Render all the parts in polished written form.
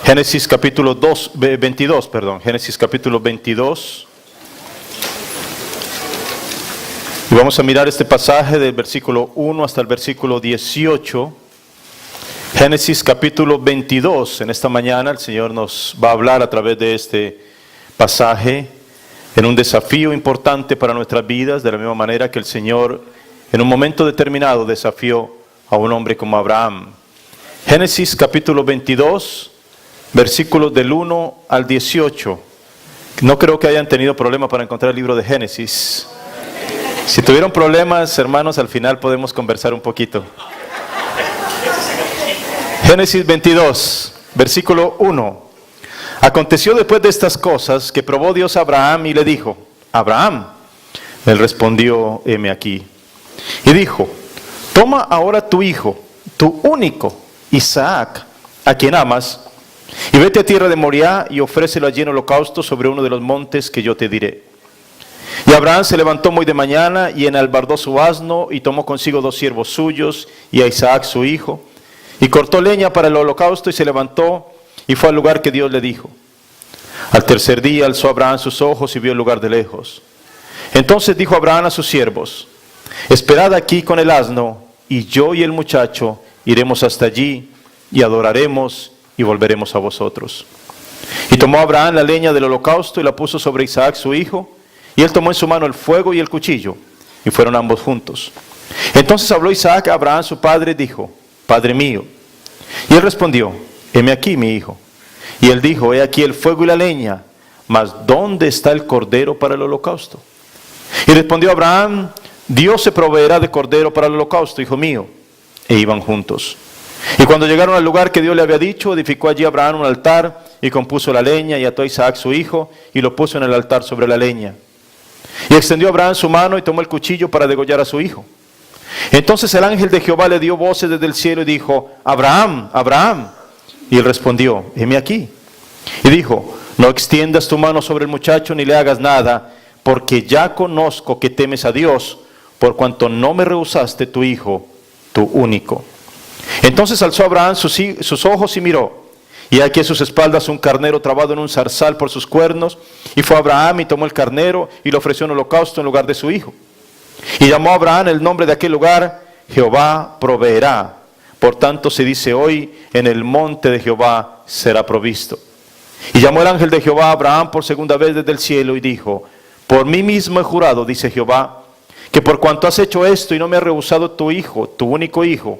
Génesis capítulo 22, Génesis capítulo 22. Y vamos a mirar este pasaje del versículo 1 hasta el versículo 18. Génesis capítulo 22. En esta mañana el Señor nos va a hablar a través de este pasaje en un desafío importante para nuestras vidas, de la misma manera que el Señor en un momento determinado desafió a un hombre como Abraham. Génesis capítulo 22, versículos del 1 al 18. No creo que hayan tenido problema para encontrar el libro de Génesis. Si tuvieron problemas, hermanos, al final podemos conversar un poquito. Génesis 22, versículo 1. Aconteció después de estas cosas que probó Dios a Abraham y le dijo: Abraham. Él respondió: heme aquí. Y dijo: toma ahora tu hijo, tu único, Isaac, a quien amas, y vete a tierra de Moriah y ofrécelo allí en holocausto sobre uno de los montes que yo te diré. Y Abraham se levantó muy de mañana y enalbardó su asno y tomó consigo 2 siervos suyos y a Isaac su hijo, y cortó leña para el holocausto y se levantó y fue al lugar que Dios le dijo. Al tercer día alzó Abraham sus ojos y vio el lugar de lejos. Entonces dijo Abraham a sus siervos: esperad aquí con el asno, y yo y el muchacho iremos hasta allí y adoraremos y volveremos a vosotros. Y tomó Abraham la leña del holocausto y la puso sobre Isaac su hijo, y él tomó en su mano el fuego y el cuchillo, y fueron ambos juntos. Entonces habló Isaac a Abraham su padre y dijo: Padre mío. Y él respondió: heme aquí, mi hijo. Y él dijo: he aquí el fuego y la leña, mas ¿dónde está el cordero para el holocausto? Y respondió Abraham: Dios se proveerá de cordero para el holocausto, hijo mío. E iban juntos. Y cuando llegaron al lugar que Dios le había dicho, edificó allí Abraham un altar, y compuso la leña, y ató a Isaac su hijo, y lo puso en el altar sobre la leña. Y extendió Abraham su mano, y tomó el cuchillo para degollar a su hijo. Entonces el ángel de Jehová le dio voces desde el cielo, y dijo: Abraham, Abraham. Y él respondió: heme aquí. Y dijo: no extiendas tu mano sobre el muchacho, ni le hagas nada, porque ya conozco que temes a Dios, por cuanto no me rehusaste tu hijo, tu único. Entonces alzó Abraham sus ojos y miró, y aquí a sus espaldas un carnero trabado en un zarzal por sus cuernos, y fue Abraham y tomó el carnero y lo ofreció en holocausto en lugar de su hijo. Y llamó a Abraham el nombre de aquel lugar: Jehová proveerá. Por tanto se dice hoy: en el monte de Jehová será provisto. Y llamó el ángel de Jehová a Abraham por segunda vez desde el cielo y dijo: por mí mismo he jurado, dice Jehová, que por cuanto has hecho esto y no me has rehusado tu hijo, tu único hijo,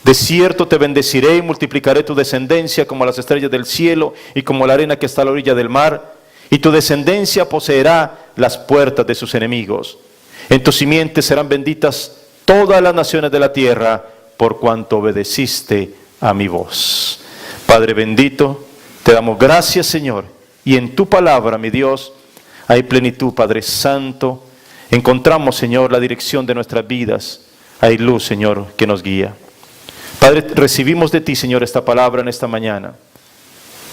de cierto te bendeciré y multiplicaré tu descendencia como las estrellas del cielo y como la arena que está a la orilla del mar, y tu descendencia poseerá las puertas de sus enemigos. En tu simiente serán benditas todas las naciones de la tierra, por cuanto obedeciste a mi voz. Padre bendito, te damos gracias, Señor, y en tu palabra, mi Dios, hay plenitud, Padre Santo. Encontramos, Señor, la dirección de nuestras vidas. Hay luz, Señor, que nos guía. Padre, recibimos de ti, Señor, esta palabra en esta mañana.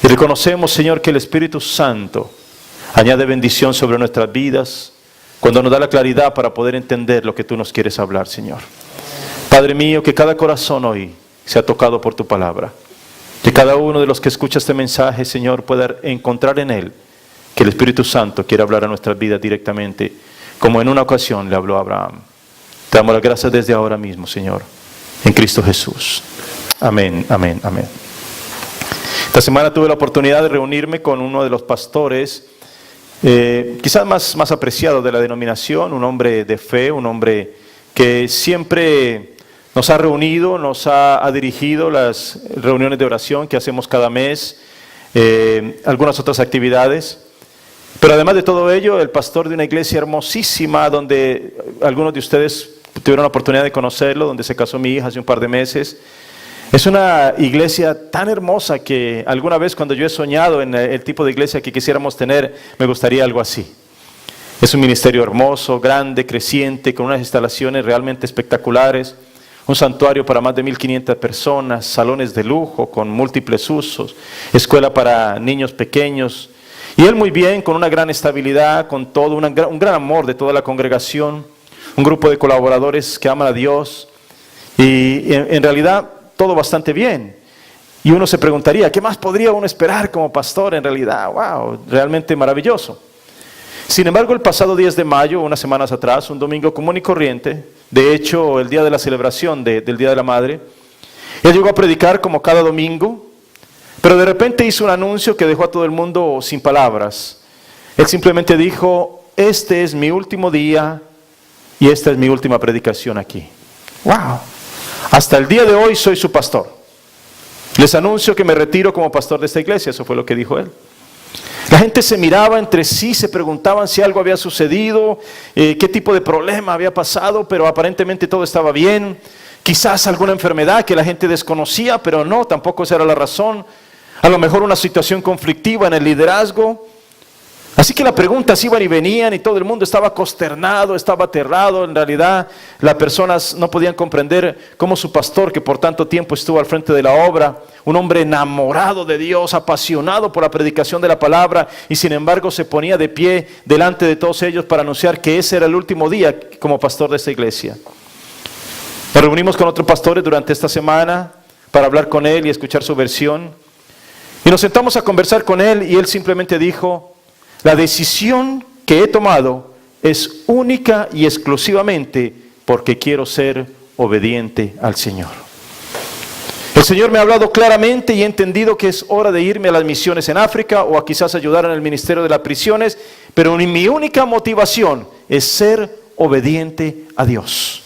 Y reconocemos, Señor, que el Espíritu Santo añade bendición sobre nuestras vidas cuando nos da la claridad para poder entender lo que tú nos quieres hablar, Señor. Padre mío, que cada corazón hoy sea tocado por tu palabra. Que cada uno de los que escucha este mensaje, Señor, pueda encontrar en él que el Espíritu Santo quiere hablar a nuestras vidas directamente, como en una ocasión le habló a Abraham. Te damos las gracias desde ahora mismo, Señor, en Cristo Jesús. Amén, amén, amén. Esta semana tuve la oportunidad de reunirme con uno de los pastores, quizás más apreciado de la denominación, un hombre de fe, un hombre que siempre nos ha reunido, nos ha dirigido las reuniones de oración que hacemos cada mes, algunas otras actividades. Pero además de todo ello, el pastor de una iglesia hermosísima, donde algunos de ustedes tuvieron la oportunidad de conocerlo, donde se casó mi hija hace un par de meses. Es una iglesia tan hermosa que alguna vez cuando yo he soñado en el tipo de iglesia que quisiéramos tener, me gustaría algo así. Es un ministerio hermoso, grande, creciente, con unas instalaciones realmente espectaculares. Un santuario para más de 1,500 personas, salones de lujo con múltiples usos, escuela para niños pequeños. Y él muy bien, con una gran estabilidad, con todo, un gran amor de toda la congregación, un grupo de colaboradores que aman a Dios. Y en realidad todo bastante bien. Y uno se preguntaría, ¿qué más podría uno esperar como pastor en realidad? ¡Wow! Realmente maravilloso. Sin embargo, el pasado 10 de mayo, unas semanas atrás, un domingo común y corriente, de hecho, el día de la celebración del Día de la Madre, él llegó a predicar como cada domingo, pero de repente hizo un anuncio que dejó a todo el mundo sin palabras. Él simplemente dijo, este es mi último día y esta es mi última predicación aquí. ¡Wow! Hasta el día de hoy soy su pastor. Les anuncio que me retiro como pastor de esta iglesia. Eso fue lo que dijo él. La gente se miraba entre sí, se preguntaban si algo había sucedido, qué tipo de problema había pasado, pero aparentemente todo estaba bien. Quizás alguna enfermedad que la gente desconocía, pero no, tampoco esa era la razón. A lo mejor una situación conflictiva en el liderazgo. Así que las preguntas iban y venían y todo el mundo estaba consternado, estaba aterrado. En realidad las personas no podían comprender cómo su pastor, que por tanto tiempo estuvo al frente de la obra, un hombre enamorado de Dios, apasionado por la predicación de la palabra, y sin embargo se ponía de pie delante de todos ellos para anunciar que ese era el último día como pastor de esta iglesia. Nos reunimos con otros pastores durante esta semana para hablar con él y escuchar su versión. Y nos sentamos a conversar con él y él simplemente dijo, la decisión que he tomado es única y exclusivamente porque quiero ser obediente al Señor. El Señor me ha hablado claramente y he entendido que es hora de irme a las misiones en África o a quizás ayudar en el ministerio de las prisiones, pero mi única motivación es ser obediente a Dios.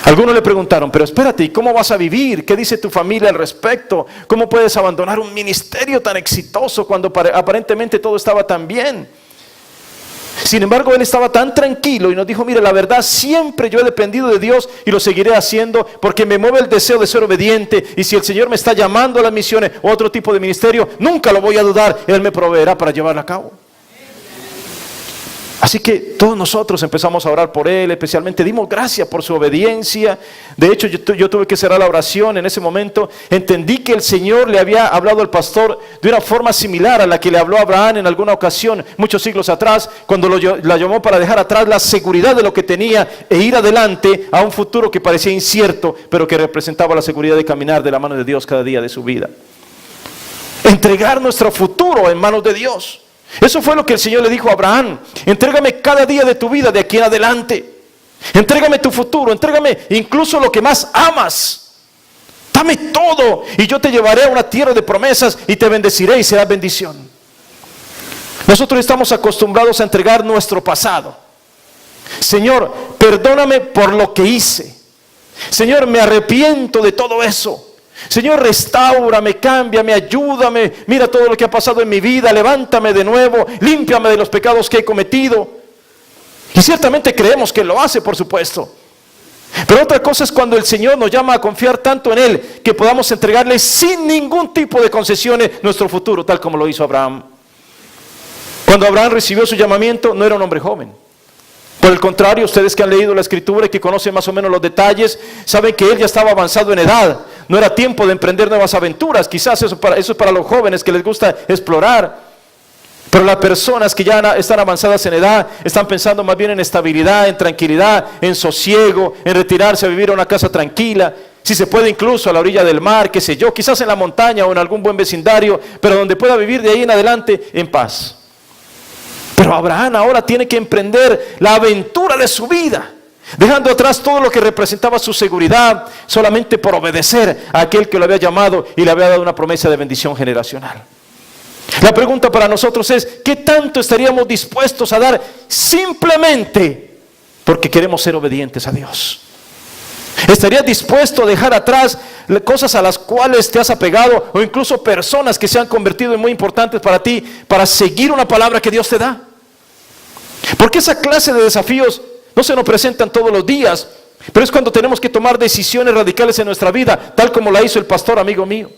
Algunos le preguntaron, pero espérate, ¿y cómo vas a vivir? ¿Qué dice tu familia al respecto? ¿Cómo puedes abandonar un ministerio tan exitoso cuando aparentemente todo estaba tan bien? Sin embargo, él estaba tan tranquilo y nos dijo, mire, la verdad, siempre yo he dependido de Dios y lo seguiré haciendo porque me mueve el deseo de ser obediente. Y si el Señor me está llamando a las misiones o otro tipo de ministerio, nunca lo voy a dudar, Él me proveerá para llevarla a cabo. Así que todos nosotros empezamos a orar por él, especialmente dimos gracias por su obediencia. De hecho, yo tuve que cerrar la oración en ese momento. Entendí que el Señor le había hablado al pastor de una forma similar a la que le habló a Abraham en alguna ocasión, muchos siglos atrás, cuando la llamó para dejar atrás la seguridad de lo que tenía e ir adelante a un futuro que parecía incierto, pero que representaba la seguridad de caminar de la mano de Dios cada día de su vida. Entregar nuestro futuro en manos de Dios. Eso fue lo que el Señor le dijo a Abraham. Entrégame cada día de tu vida de aquí en adelante. Entrégame tu futuro, entrégame incluso lo que más amas. Dame todo y yo te llevaré a una tierra de promesas y te bendeciré y serás bendición. Nosotros estamos acostumbrados a entregar nuestro pasado. Señor, perdóname por lo que hice. Señor, me arrepiento de todo eso. Señor, restáurame, cámbiame, ayúdame, mira todo lo que ha pasado en mi vida, levántame de nuevo, límpiame de los pecados que he cometido. Y ciertamente creemos que lo hace, por supuesto. Pero otra cosa es cuando el Señor nos llama a confiar tanto en Él que podamos entregarle sin ningún tipo de concesiones nuestro futuro, tal como lo hizo Abraham. Cuando Abraham recibió su llamamiento, no era un hombre joven. Por el contrario, ustedes que han leído la Escritura y que conocen más o menos los detalles, saben que él ya estaba avanzado en edad. No era tiempo de emprender nuevas aventuras. Quizás eso es para los jóvenes que les gusta explorar. Pero las personas que ya están avanzadas en edad, están pensando más bien en estabilidad, en tranquilidad, en sosiego, en retirarse a vivir a una casa tranquila. Si se puede incluso a la orilla del mar, qué sé yo, quizás en la montaña o en algún buen vecindario, pero donde pueda vivir de ahí en adelante en paz. Pero Abraham ahora tiene que emprender la aventura de su vida, dejando atrás todo lo que representaba su seguridad, solamente por obedecer a aquel que lo había llamado y le había dado una promesa de bendición generacional. La pregunta para nosotros es, ¿qué tanto estaríamos dispuestos a dar simplemente porque queremos ser obedientes a Dios? ¿Estarías dispuesto a dejar atrás cosas a las cuales te has apegado o incluso personas que se han convertido en muy importantes para ti para seguir una palabra que Dios te da? Porque esa clase de desafíos no se nos presentan todos los días, pero es cuando tenemos que tomar decisiones radicales en nuestra vida, tal como la hizo el pastor amigo mío.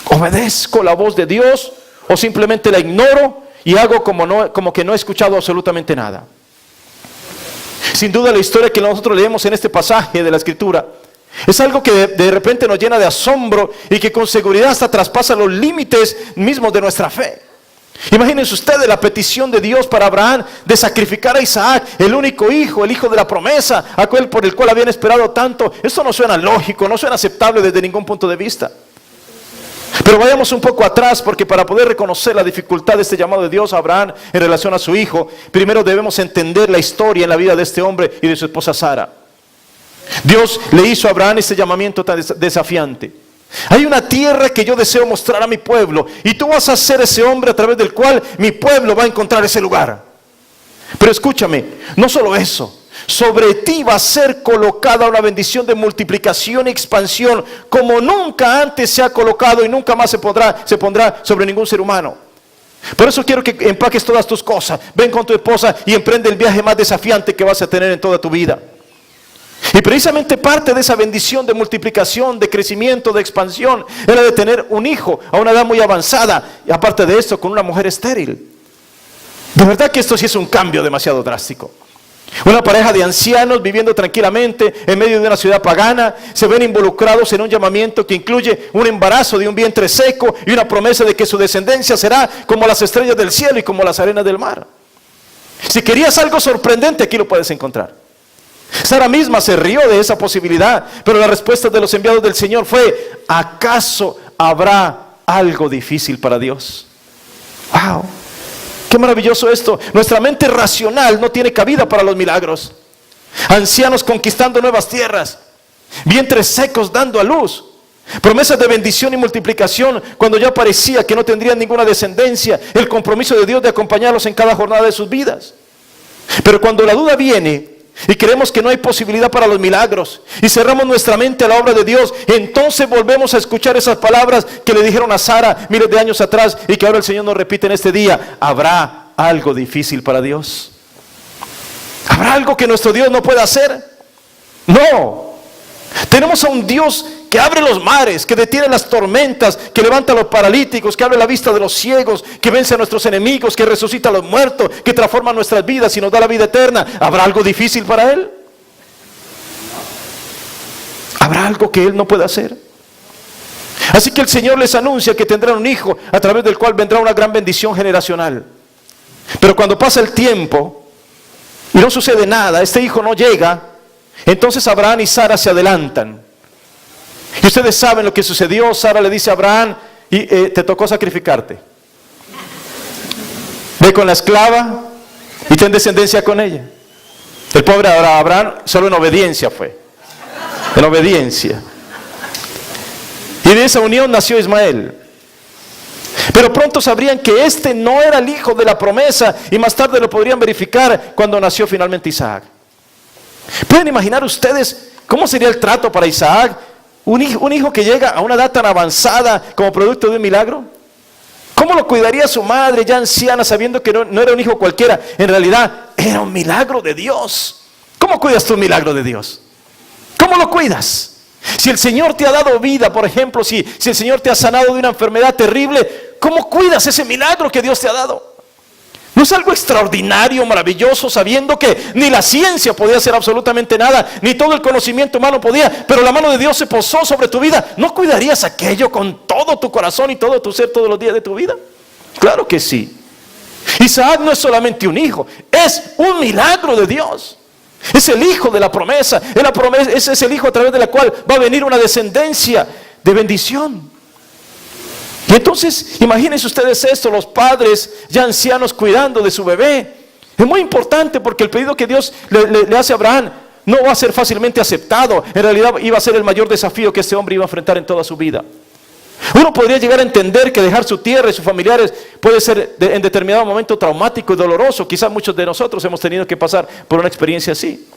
¿Obedezco la voz de Dios o simplemente la ignoro y hago como que no he escuchado absolutamente nada? Sin duda la historia que nosotros leemos en este pasaje de la Escritura es algo que de repente nos llena de asombro y que con seguridad hasta traspasa los límites mismos de nuestra fe. Imagínense ustedes la petición de Dios para Abraham de sacrificar a Isaac, el único hijo, el hijo de la promesa, por el cual habían esperado tanto. Esto no suena lógico, no suena aceptable desde ningún punto de vista. Pero vayamos un poco atrás, porque para poder reconocer la dificultad de este llamado de Dios a Abraham en relación a su hijo, primero debemos entender la historia en la vida de este hombre y de su esposa Sara. Dios le hizo a Abraham este llamamiento tan desafiante. Hay una tierra que yo deseo mostrar a mi pueblo, y tú vas a ser ese hombre a través del cual mi pueblo va a encontrar ese lugar. Pero escúchame, no solo eso. Sobre ti va a ser colocada una bendición de multiplicación y expansión como nunca antes se ha colocado y nunca más se pondrá sobre ningún ser humano. Por eso quiero que empaques todas tus cosas, ven con tu esposa y emprende el viaje más desafiante que vas a tener en toda tu vida. Y precisamente parte de esa bendición de multiplicación, de crecimiento, de expansión, era de tener un hijo a una edad muy avanzada, y aparte de esto con una mujer estéril. De verdad que esto sí es un cambio demasiado drástico. Una pareja de ancianos viviendo tranquilamente en medio de una ciudad pagana, se ven involucrados en un llamamiento que incluye un embarazo de un vientre seco y una promesa de que su descendencia será como las estrellas del cielo y como las arenas del mar. Si querías algo sorprendente, aquí lo puedes encontrar. Sara misma se rió de esa posibilidad, pero la respuesta de los enviados del Señor fue: ¿acaso habrá algo difícil para Dios? ¡Wow! ¡Qué maravilloso esto! Nuestra mente racional no tiene cabida para los milagros. Ancianos conquistando nuevas tierras, vientres secos dando a luz, promesas de bendición y multiplicación cuando ya parecía que no tendrían ninguna descendencia, el compromiso de Dios de acompañarlos en cada jornada de sus vidas. Pero cuando la duda viene y creemos que no hay posibilidad para los milagros y cerramos nuestra mente a la obra de Dios, entonces volvemos a escuchar esas palabras que le dijeron a Sara miles de años atrás y que ahora el Señor nos repite en este día: ¿habrá algo difícil para Dios? ¿Habrá algo que nuestro Dios no pueda hacer? No. Tenemos a un Dios que abre los mares, que detiene las tormentas, que levanta a los paralíticos, que abre la vista de los ciegos, que vence a nuestros enemigos, que resucita a los muertos, que transforma nuestras vidas y nos da la vida eterna. ¿Habrá algo difícil para Él? ¿Habrá algo que Él no pueda hacer? Así que el Señor les anuncia que tendrán un hijo a través del cual vendrá una gran bendición generacional. Pero cuando pasa el tiempo y no sucede nada, este hijo no llega, entonces Abraham y Sara se adelantan. Y ustedes saben lo que sucedió. Sara le dice a Abraham: te tocó sacrificarte. Ve con la esclava y ten descendencia con ella. El pobre Abraham solo en obediencia fue. En obediencia. Y de esa unión nació Ismael. Pero pronto sabrían que este no era el hijo de la promesa, y más tarde lo podrían verificar cuando nació finalmente Isaac. ¿Pueden imaginar ustedes cómo sería el trato para Isaac? Un hijo que llega a una edad tan avanzada como producto de un milagro. ¿Cómo lo cuidaría su madre ya anciana sabiendo que no era un hijo cualquiera? En realidad era un milagro de Dios. ¿Cómo cuidas tú un milagro de Dios? ¿Cómo lo cuidas? Si el Señor te ha dado vida, por ejemplo, si el Señor te ha sanado de una enfermedad terrible, ¿cómo cuidas ese milagro que Dios te ha dado? ¿No es algo extraordinario, maravilloso, sabiendo que ni la ciencia podía hacer absolutamente nada, ni todo el conocimiento humano podía, pero la mano de Dios se posó sobre tu vida? ¿No cuidarías aquello con todo tu corazón y todo tu ser todos los días de tu vida? Claro que sí. Isaac no es solamente un hijo, es un milagro de Dios. Es el hijo de la promesa, ese es el hijo a través de la cual va a venir una descendencia de bendición. Y entonces, imagínense ustedes esto, los padres ya ancianos cuidando de su bebé. Es muy importante porque el pedido que Dios le hace a Abraham no va a ser fácilmente aceptado. En realidad iba a ser el mayor desafío que este hombre iba a enfrentar en toda su vida. Uno podría llegar a entender que dejar su tierra y sus familiares puede ser en determinado momento traumático y doloroso. Quizás muchos de nosotros hemos tenido que pasar por una experiencia así.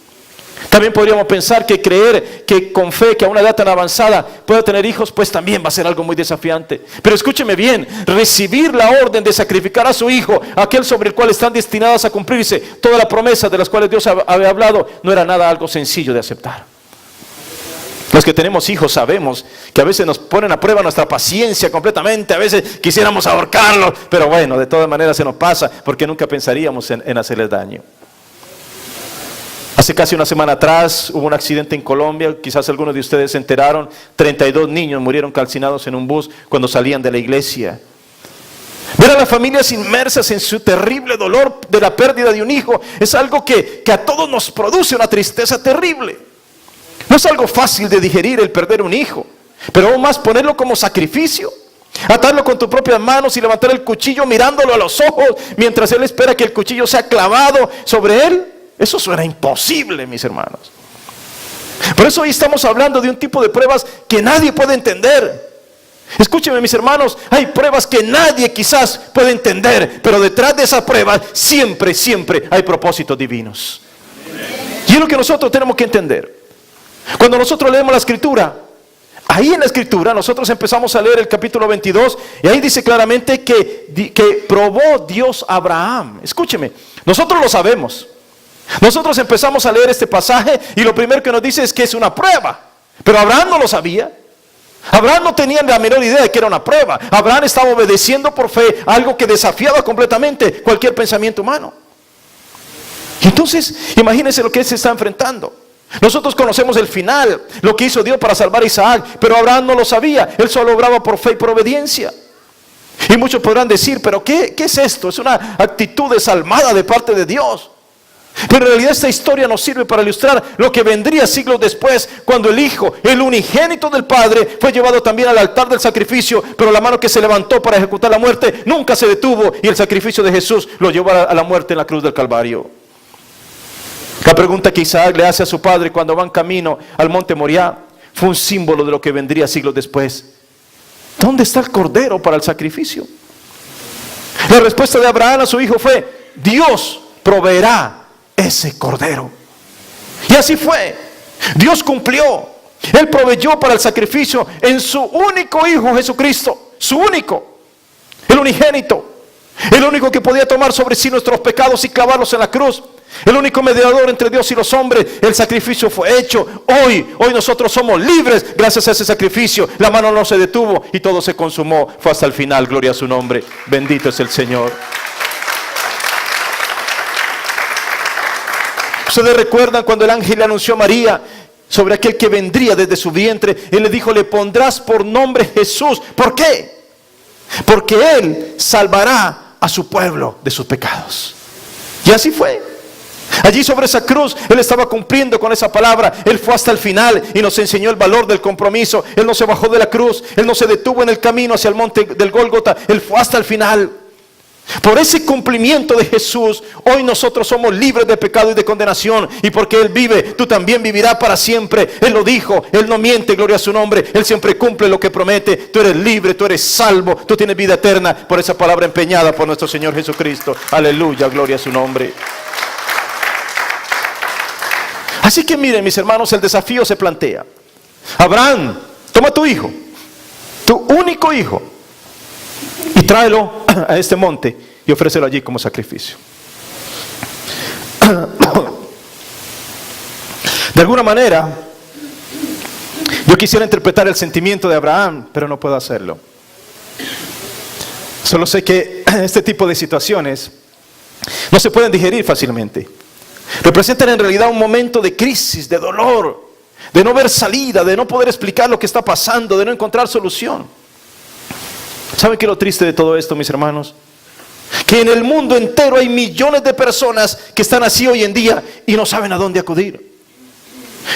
También podríamos pensar que creer que con fe, que a una edad tan avanzada pueda tener hijos, pues también va a ser algo muy desafiante. Pero escúcheme bien, recibir la orden de sacrificar a su hijo, aquel sobre el cual están destinadas a cumplirse todas las promesas de las cuales Dios había hablado, no era nada algo sencillo de aceptar. Los que tenemos hijos sabemos que a veces nos ponen a prueba nuestra paciencia completamente. A veces quisiéramos ahorcarlos, pero bueno, de todas maneras se nos pasa porque nunca pensaríamos en hacerles daño. Hace casi una semana atrás hubo un accidente en Colombia, quizás algunos de ustedes se enteraron. 32 niños murieron calcinados en un bus cuando salían de la iglesia. Ver a las familias inmersas en su terrible dolor de la pérdida de un hijo es algo que a todos nos produce una tristeza terrible. No es algo fácil de digerir el perder un hijo, pero aún más ponerlo como sacrificio. Atarlo con tus propias manos y levantar el cuchillo mirándolo a los ojos mientras él espera que el cuchillo sea clavado sobre él. Eso suena imposible, mis hermanos. Por eso hoy estamos hablando de un tipo de pruebas que nadie puede entender. Escúcheme, mis hermanos, hay pruebas que nadie quizás puede entender, pero detrás de esas pruebas siempre hay propósitos divinos. Y es lo que nosotros tenemos que entender. Cuando nosotros leemos la Escritura, ahí en la Escritura nosotros empezamos a leer el capítulo 22 y ahí dice claramente que probó Dios a Abraham. Escúcheme, nosotros lo sabemos. Nosotros empezamos a leer este pasaje y lo primero que nos dice es que es una prueba. Pero Abraham no lo sabía. Abraham no tenía la menor idea de que era una prueba. Abraham estaba obedeciendo por fe algo que desafiaba completamente cualquier pensamiento humano. Y entonces, imagínense lo que él se está enfrentando. Nosotros conocemos el final, lo que hizo Dios para salvar a Isaac, pero Abraham no lo sabía. Él solo obraba por fe y por obediencia. Y muchos podrán decir, pero ¿qué es esto? Es una actitud desalmada de parte de Dios. Pero en realidad esta historia nos sirve para ilustrar lo que vendría siglos después, cuando el Hijo, el unigénito del Padre, fue llevado también al altar del sacrificio, pero la mano que se levantó para ejecutar la muerte nunca se detuvo y el sacrificio de Jesús lo llevó a la muerte en la cruz del Calvario. La pregunta que Isaac le hace a su padre cuando van camino al monte Moriah fue un símbolo de lo que vendría siglos después. ¿Dónde está el cordero para el sacrificio? La respuesta de Abraham a su hijo fue: Dios proveerá ese cordero. Y así fue. Dios cumplió. Él proveyó para el sacrificio en su único Hijo Jesucristo. Su único. El unigénito. El único que podía tomar sobre sí nuestros pecados y clavarlos en la cruz. El único mediador entre Dios y los hombres. El sacrificio fue hecho. Hoy nosotros somos libres gracias a ese sacrificio. La mano no se detuvo y todo se consumó. Fue hasta el final. Gloria a su nombre. Bendito es el Señor. Ustedes recuerdan cuando el ángel le anunció a María sobre aquel que vendría desde su vientre. Él le dijo: le pondrás por nombre Jesús. ¿Por qué? Porque él salvará a su pueblo de sus pecados. Y así fue. Allí sobre esa cruz él estaba cumpliendo con esa palabra. Él fue hasta el final y nos enseñó el valor del compromiso. Él no se bajó de la cruz, él no se detuvo en el camino hacia el monte del Gólgota. Él fue hasta el final. Por ese cumplimiento de Jesús, hoy nosotros somos libres de pecado y de condenación. Y porque Él vive, tú también vivirás para siempre. Él lo dijo, Él no miente, gloria a su nombre. Él siempre cumple lo que promete. Tú eres libre, tú eres salvo, tú tienes vida eterna por esa palabra empeñada por nuestro Señor Jesucristo. Aleluya, gloria a su nombre. Así que miren, mis hermanos, el desafío se plantea. Abraham, toma tu hijo, tu único hijo, y tráelo a este monte y ofrécelo allí como sacrificio. De alguna manera, yo quisiera interpretar el sentimiento de Abraham, pero no puedo hacerlo. Solo sé que este tipo de situaciones no se pueden digerir fácilmente. Representan en realidad un momento de crisis, de dolor, de no ver salida, de no poder explicar lo que está pasando, de no encontrar solución. ¿Saben qué es lo triste de todo esto, mis hermanos? Que en el mundo entero hay millones de personas que están así hoy en día y no saben a dónde acudir.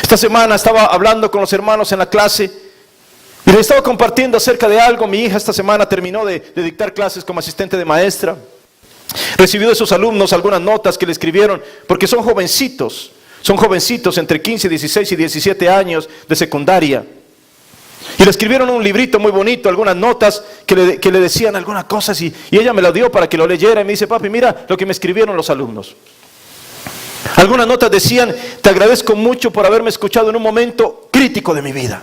Esta semana estaba hablando con los hermanos en la clase y les estaba compartiendo acerca de algo. Mi hija esta semana terminó de dictar clases como asistente de maestra. Recibió de sus alumnos algunas notas que le escribieron, porque son jovencitos entre 15, 16 y 17 años de secundaria. Y le escribieron un librito muy bonito, algunas notas que le decían algunas cosas y ella me lo dio para que lo leyera y me dice: papi, mira lo que me escribieron los alumnos. Algunas notas decían: te agradezco mucho por haberme escuchado en un momento crítico de mi vida.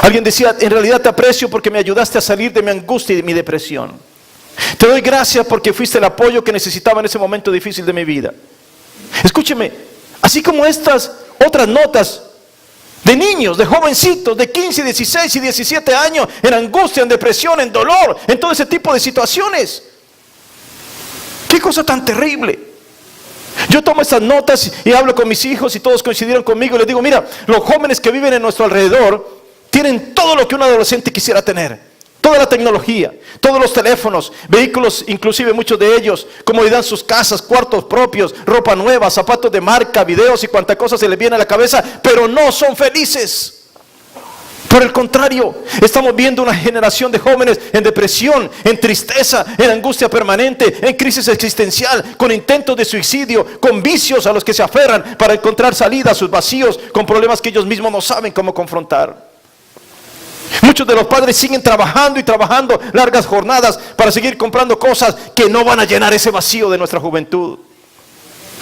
Alguien decía: en realidad te aprecio porque me ayudaste a salir de mi angustia y de mi depresión. Te doy gracias porque fuiste el apoyo que necesitaba en ese momento difícil de mi vida. Escúcheme, así como estas otras notas de niños, de jovencitos de 15, 16 y 17 años en angustia, en depresión, en dolor, en todo ese tipo de situaciones. ¡Qué cosa tan terrible! Yo tomo estas notas y hablo con mis hijos y todos coincidieron conmigo y les digo: mira, los jóvenes que viven en nuestro alrededor tienen todo lo que un adolescente quisiera tener. Toda la tecnología, todos los teléfonos, vehículos, inclusive muchos de ellos, comodidad en sus casas, cuartos propios, ropa nueva, zapatos de marca, videos y cuanta cosa se les viene a la cabeza, pero no son felices. Por el contrario, estamos viendo una generación de jóvenes en depresión, en tristeza, en angustia permanente, en crisis existencial, con intentos de suicidio, con vicios a los que se aferran para encontrar salida a sus vacíos, con problemas que ellos mismos no saben cómo confrontar. Muchos de los padres siguen trabajando y trabajando largas jornadas para seguir comprando cosas que no van a llenar ese vacío de nuestra juventud.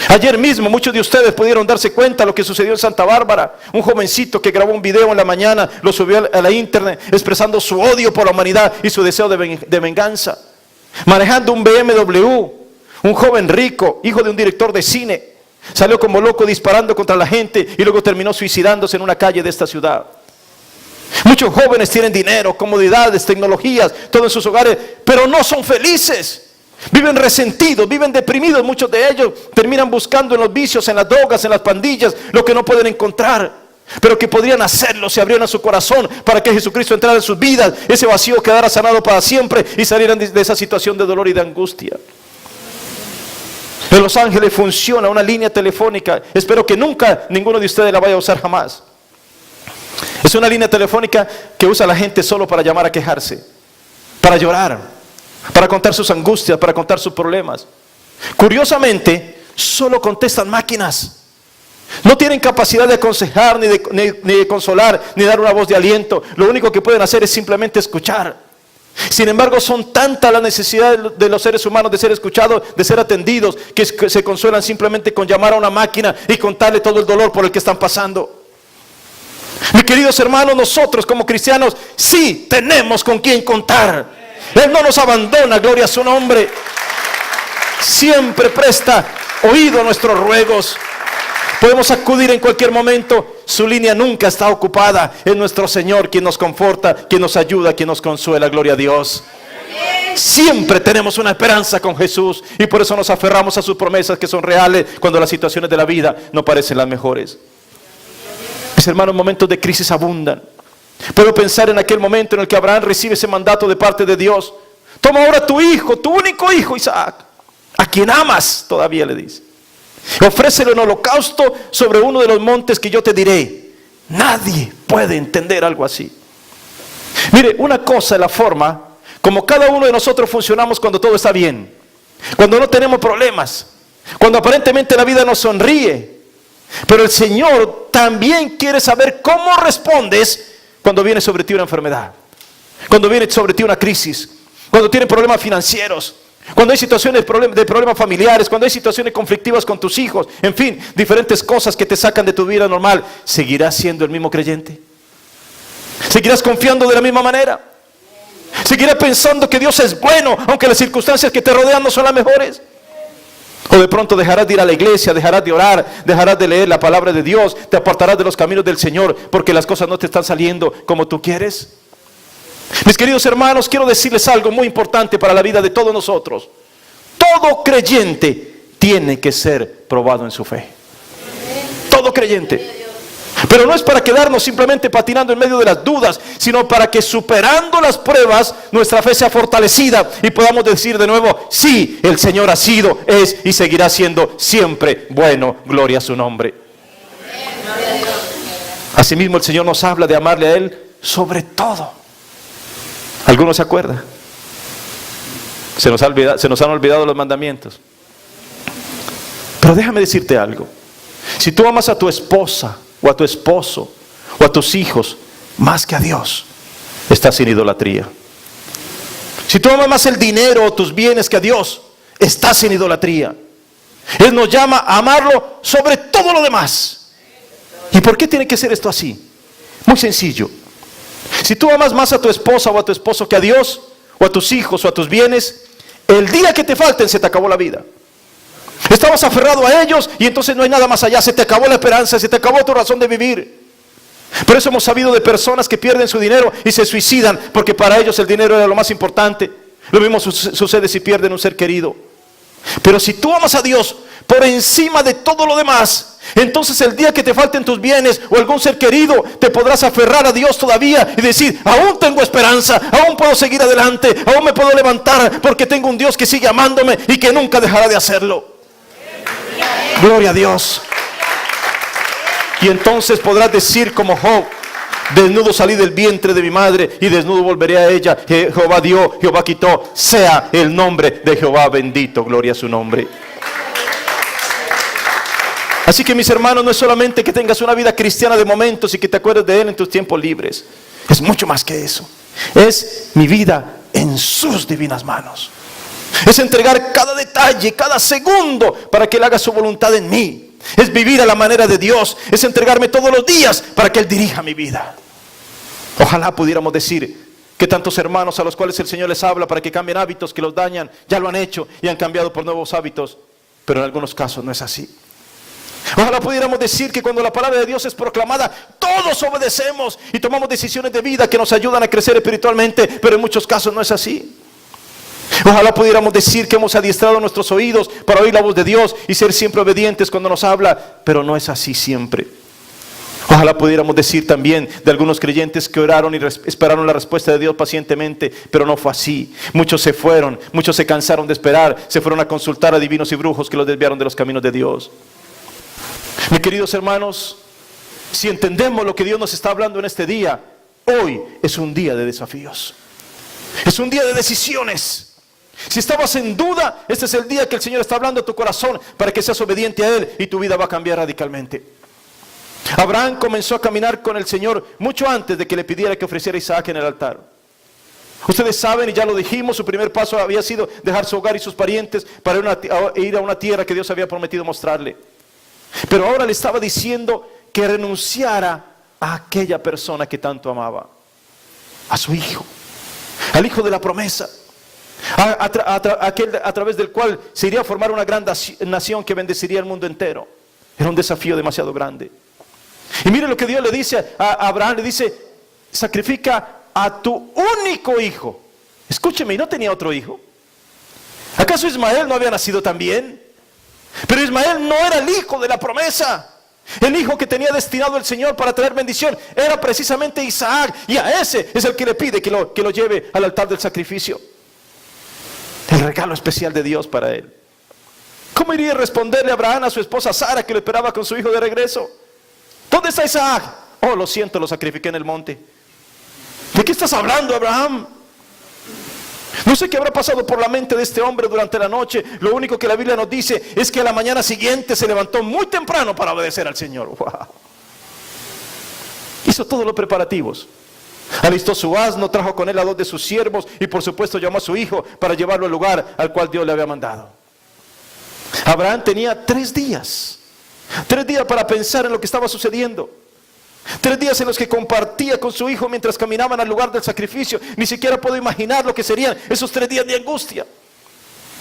Ayer mismo muchos de ustedes pudieron darse cuenta de lo que sucedió en Santa Bárbara. Un jovencito que grabó un video en la mañana, lo subió a la internet expresando su odio por la humanidad y su deseo de venganza. Manejando un BMW, un joven rico, hijo de un director de cine, salió como loco disparando contra la gente y luego terminó suicidándose en una calle de esta ciudad. Muchos jóvenes tienen dinero, comodidades, tecnologías, todo en sus hogares, pero no son felices. Viven resentidos, viven deprimidos. Muchos de ellos terminan buscando en los vicios, en las drogas, en las pandillas, lo que no pueden encontrar, pero que podrían hacerlo si abrieran su corazón para que Jesucristo entrara en sus vidas, ese vacío quedara sanado para siempre y salieran de esa situación de dolor y de angustia. En Los Ángeles funciona una línea telefónica. Espero que nunca ninguno de ustedes la vaya a usar jamás. Es una línea telefónica que usa la gente solo para llamar a quejarse, para llorar, para contar sus angustias, para contar sus problemas. Curiosamente, solo contestan máquinas. No tienen capacidad de aconsejar, ni de consolar, ni dar una voz de aliento. Lo único que pueden hacer es simplemente escuchar. Sin embargo, son tantas las necesidades de los seres humanos de ser escuchados, de ser atendidos, que se consuelan simplemente con llamar a una máquina y contarle todo el dolor por el que están pasando. Mis queridos hermanos, nosotros como cristianos sí tenemos con quién contar. Él no nos abandona, gloria a su nombre. Siempre presta oído a nuestros ruegos. Podemos acudir en cualquier momento. Su línea nunca está ocupada. Es nuestro Señor quien nos conforta, quien nos ayuda, quien nos consuela, gloria a Dios. Siempre tenemos una esperanza con Jesús y por eso nos aferramos a sus promesas que son reales cuando las situaciones de la vida no parecen las mejores. Mis hermanos, momentos de crisis abundan. Puedo pensar en aquel momento en el que Abraham recibe ese mandato de parte de Dios. Toma ahora tu hijo, tu único hijo Isaac, a quien amas, todavía le dice. Ofrécelo en holocausto sobre uno de los montes que yo te diré. Nadie puede entender algo así. Mire, una cosa es la forma como cada uno de nosotros funcionamos cuando todo está bien, cuando no tenemos problemas, cuando aparentemente la vida nos sonríe. Pero el Señor también quiere saber cómo respondes cuando viene sobre ti una enfermedad, cuando viene sobre ti una crisis, cuando tienes problemas financieros, cuando hay situaciones de problemas familiares, cuando hay situaciones conflictivas con tus hijos, en fin, diferentes cosas que te sacan de tu vida normal. ¿Seguirás siendo el mismo creyente? ¿Seguirás confiando de la misma manera? ¿Seguirás pensando que Dios es bueno, aunque las circunstancias que te rodean no son las mejores? ¿O de pronto dejarás de ir a la iglesia, dejarás de orar, dejarás de leer la palabra de Dios, te apartarás de los caminos del Señor porque las cosas no te están saliendo como tú quieres? Mis queridos hermanos, quiero decirles algo muy importante para la vida de todos nosotros. Todo creyente tiene que ser probado en su fe. Todo creyente. Pero no es para quedarnos simplemente patinando en medio de las dudas, sino para que superando las pruebas nuestra fe sea fortalecida y podamos decir de nuevo: sí, el Señor ha sido, es y seguirá siendo siempre bueno, gloria a su nombre. Asimismo el Señor nos habla de amarle a Él sobre todo. ¿Alguno se acuerda? Se nos han olvidado los mandamientos. Pero déjame decirte algo. Si tú amas a tu esposa o a tu esposo o a tus hijos más que a Dios, estás en idolatría. Si tú amas más el dinero o tus bienes que a Dios, estás en idolatría. Él nos llama a amarlo sobre todo lo demás. ¿Y por qué tiene que ser esto así? Muy sencillo. Si tú amas más a tu esposa o a tu esposo que a Dios, o a tus hijos o a tus bienes, el día que te falten se te acabó la vida. Estabas aferrado a ellos y entonces no hay nada más allá. Se te acabó la esperanza, se te acabó tu razón de vivir. Por eso hemos sabido de personas que pierden su dinero y se suicidan porque para ellos el dinero era lo más importante. Lo mismo sucede si pierden un ser querido. Pero si tú amas a Dios por encima de todo lo demás, entonces el día que te falten tus bienes o algún ser querido, te podrás aferrar a Dios todavía y decir: aún tengo esperanza, aún puedo seguir adelante, aún me puedo levantar porque tengo un Dios que sigue amándome y que nunca dejará de hacerlo. Gloria a Dios. Y entonces podrás decir como Job: Desnudo salí del vientre de mi madre y desnudo volveré a ella. Jehová dio, Jehová quitó. Sea el nombre de Jehová bendito. Gloria a su nombre. Así que mis hermanos, no es solamente que tengas una vida cristiana de momentos y que te acuerdes de Él en tus tiempos libres. Es mucho más que eso. Es mi vida en sus divinas manos. Es entregar cada detalle, cada segundo para que Él haga su voluntad en mí. Es vivir a la manera de Dios. Es entregarme todos los días para que Él dirija mi vida. Ojalá pudiéramos decir que tantos hermanos a los cuales el Señor les habla para que cambien hábitos que los dañan, ya lo han hecho y han cambiado por nuevos hábitos. Pero en algunos casos no es así. Ojalá pudiéramos decir que cuando la palabra de Dios es proclamada, todos obedecemos y tomamos decisiones de vida que nos ayudan a crecer espiritualmente, pero en muchos casos no es así. Ojalá pudiéramos decir que hemos adiestrado nuestros oídos para oír la voz de Dios y ser siempre obedientes cuando nos habla, pero no es así siempre. Ojalá pudiéramos decir también de algunos creyentes que oraron y esperaron la respuesta de Dios pacientemente, pero no fue así. Muchos se fueron, muchos se cansaron de esperar, se fueron a consultar a divinos y brujos que los desviaron de los caminos de Dios. Mis queridos hermanos, si entendemos lo que Dios nos está hablando en este día, hoy es un día de desafíos. Es un día de decisiones. Si estabas en duda, este es el día que el Señor está hablando a tu corazón para que seas obediente a Él y tu vida va a cambiar radicalmente. Abraham comenzó a caminar con el Señor mucho antes de que le pidiera que ofreciera a Isaac en el altar. Ustedes saben, y ya lo dijimos, su primer paso había sido dejar su hogar y sus parientes para ir a una tierra que Dios había prometido mostrarle. Pero ahora le estaba diciendo que renunciara a aquella persona que tanto amaba, a su hijo, al hijo de la promesa, a través del cual se iría a formar una gran nación que bendeciría el mundo entero. Era un desafío demasiado grande. Y mire lo que Dios le dice a Abraham, le dice: sacrifica a tu único hijo. Escúcheme, ¿y no tenía otro hijo? ¿Acaso Ismael no había nacido también? Pero Ismael no era el hijo de la promesa. El hijo que tenía destinado el Señor para traer bendición era precisamente Isaac. Y a ese es el que le pide que lo lleve al altar del sacrificio. El regalo especial de Dios para él. ¿Cómo iría a responderle a Abraham a su esposa Sara, que lo esperaba con su hijo de regreso? ¿Dónde está Isaac? Oh, lo siento, lo sacrifiqué en el monte. ¿De qué estás hablando, Abraham? No sé qué habrá pasado por la mente de este hombre durante la noche. Lo único que la Biblia nos dice es que a la mañana siguiente se levantó muy temprano para obedecer al Señor. ¡Wow! Hizo todos los preparativos. Alistó su asno, trajo con él a 2 de sus siervos y por supuesto llamó a su hijo para llevarlo al lugar al cual Dios le había mandado. Abraham tenía 3 días. 3 días para pensar en lo que estaba sucediendo. 3 días en los que compartía con su hijo mientras caminaban al lugar del sacrificio. Ni siquiera puedo imaginar lo que serían esos 3 días de angustia.